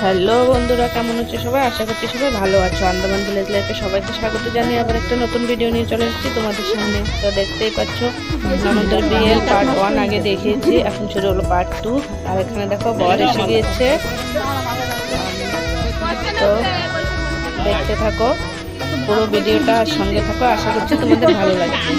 Hello বন্ধুরা, কেমন হচ্ছে সবাই? আশা করছি সবাই ভালো আছো। আন্দামান ভিলেজ লাইফে সবাইকে স্বাগত জানিয়ে আবার একটা নতুন ভিডিও নিয়ে চলে এসেছি তোমাদের সামনে। তো দেখতেই পাচ্ছ আমাদের বিয়ের পার্ট 1 আগে দেখিয়েছি, এখন শুরু হলো পার্ট 2। আর এখানে দেখো বর এসে গিয়েছে। তো দেখতে থাকো পুরো ভিডিওটা, সঙ্গে থাকো, আশা করছি তোমাদের ভালো লাগবে।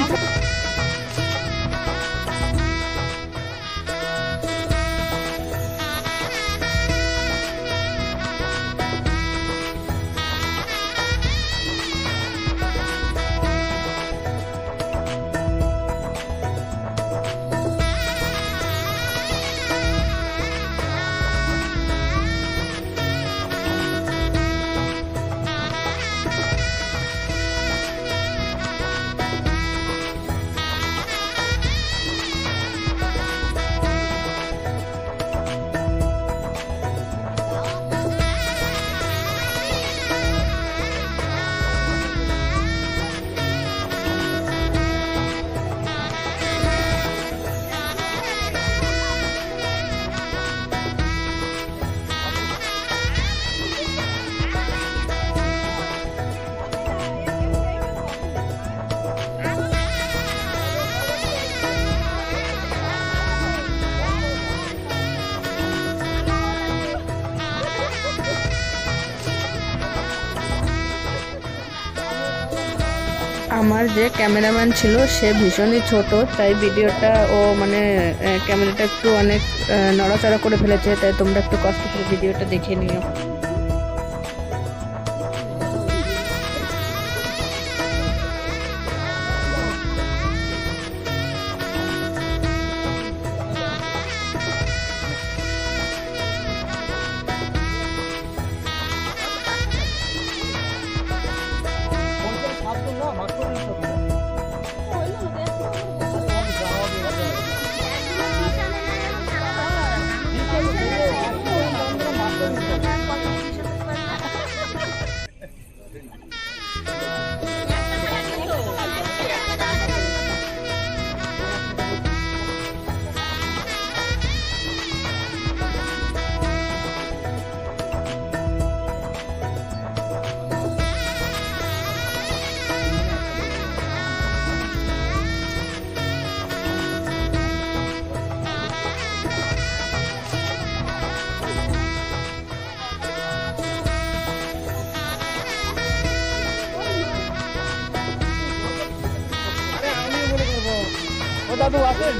আমার যে ক্যামেরাম্যান ছিল সে ভীষণই ছোট, তাই ভিডিওটা মানে ক্যামেরাটা একটু অনেক নড়াচড়া করে ফেলেছে, তাই তোমরা একটু কষ্ট করে ভিডিওটা দেখে নিও। দাদু আছেন?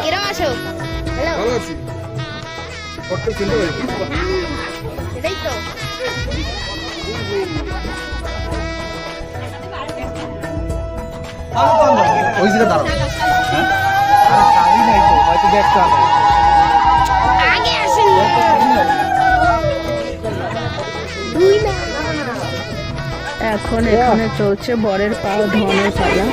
কিরম আছো? ভালো আছি। ফটো চিনতে পারি। এটাই তো। ওই জায়গা দাঁড়াও। আরে গাড়ি নাই তো, হয়তো ব্যাগটা আছে। আগে আসেন না। দুই না। এখন এখানে চলছে বরের পা ধোয়ানোর পালা।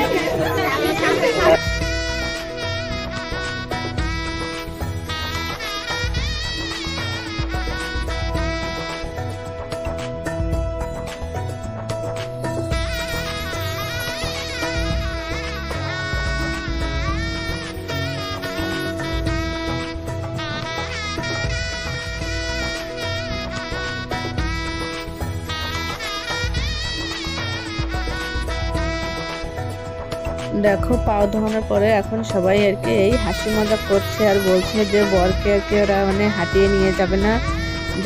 দেখো পাও ধোয়ানোর পরে এখন সবাই আর কি এই হাসি মজা করছে আর বলছে যে বরকে আর কি ওরা মানে হাঁটিয়ে নিয়ে যাবে না,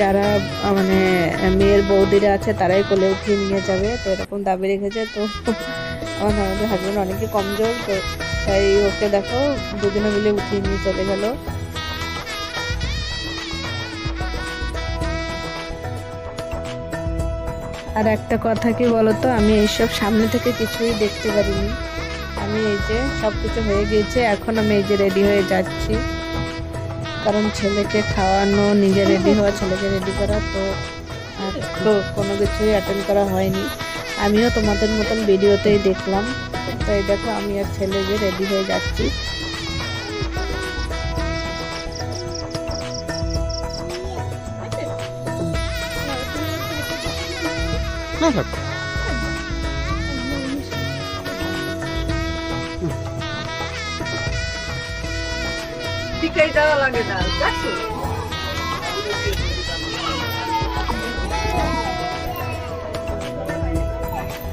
যারা মানে মেয়ের বৌদিরা আছে তারাই কোলে উঠিয়ে নিয়ে যাবে। তো এরকম দাবি রেখেছে। তো আমাদের হাজব্যান্ড অনেকই কমজোর, তো তাই ওকে দেখো দুজনে মিলে উঠিয়ে নিয়ে চলে গেল। আর একটা কথা কি বলতো, আমি এইসব সামনে থেকে কিছুই দেখতে পারিনি। আমি এই যে সব কিছু হয়ে গিয়েছে, এখন আমি এই যে রেডি হয়ে যাচ্ছি। কারণ ছেলেকে খাওয়ানো, নিজে রেডি হওয়া, ছেলেকে রেডি করা, তো আর তো কোনো কিছুই অ্যাটেন্ড করা হয়নি। আমিও তোমাদের মতন ভিডিওতেই দেখলাম। তো এই দেখো আমি আর ছেলে যে রেডি হয়ে যাচ্ছি। না থাক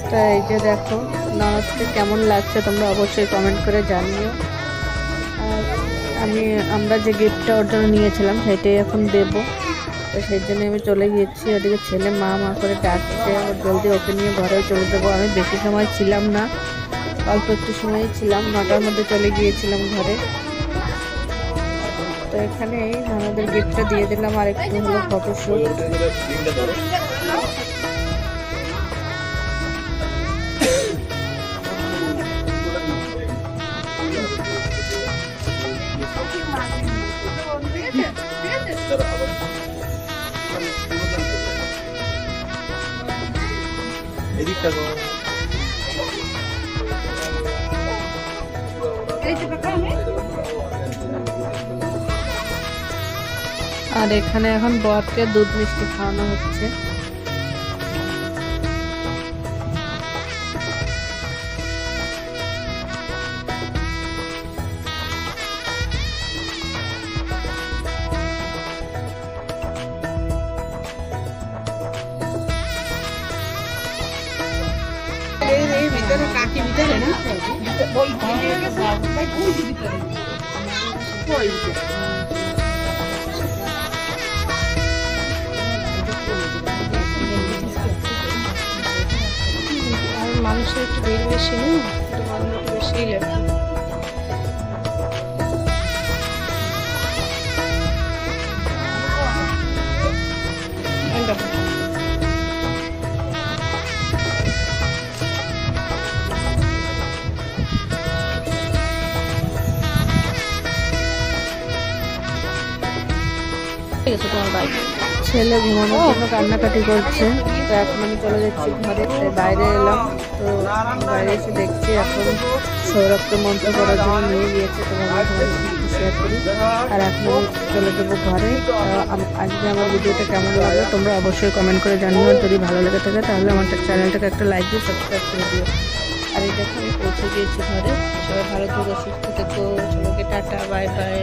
তো এই যে দেখো ননদকে কেমন লাগছে তোমরা অবশ্যই কমেন্ট করে জানিও। আর আমরা যে গিফটটা ওর জন্য নিয়েছিলাম সেটাই এখন দেবো। তো সেই জন্য আমি চলে গিয়েছি। ওদিকে ছেলে মা মা করে ডাকছে, ওর জলদি ওকে নিয়ে ঘরে চলে যাবো। আমি বেশি সময় ছিলাম না, অল্প একটু সময়ই ছিলাম, 9টার মধ্যে চলে গিয়েছিলাম ঘরে। তো এখানে এই ননদের গিফটটা দিয়ে দিলাম, আর একটু হলো ফটোশ্যুট। এদিকটা আর এখানে এখন বরকে দুধ মিষ্টি খাওয়ানো হচ্ছে। মানুষের একটু ভিড় বেশি নেই, মানুষ একটু বেশি লাগে। ছেলে ঘুমানোর জন্য কান্নাকাটি করছে। তো এখন আমি চলে যাচ্ছি ঘরে। বাইরে এলাম, তো বাইরে এসে দেখছি এখন সৌরভকে মন্ত্র করার জন্য নিয়ে গিয়েছে। তোমার শেয়ার করি। আর এখন আমি চলে যাবো ঘরে। আজকে আমার ভিডিওটা কেমন লাগলো তোমরা অবশ্যই কমেন্ট করে জানিও। যদি ভালো লেগে থাকে তাহলে আমার চ্যানেলটাকে একটা লাইক দিয়ে সাবস্ক্রাইব করে দিও। আর এই দেখো আমি পৌঁছে গিয়েছি ঘরে। সবাই ভালো থেকো, সুস্থ থেকো, সবাইকে টাটা, বাই বাই।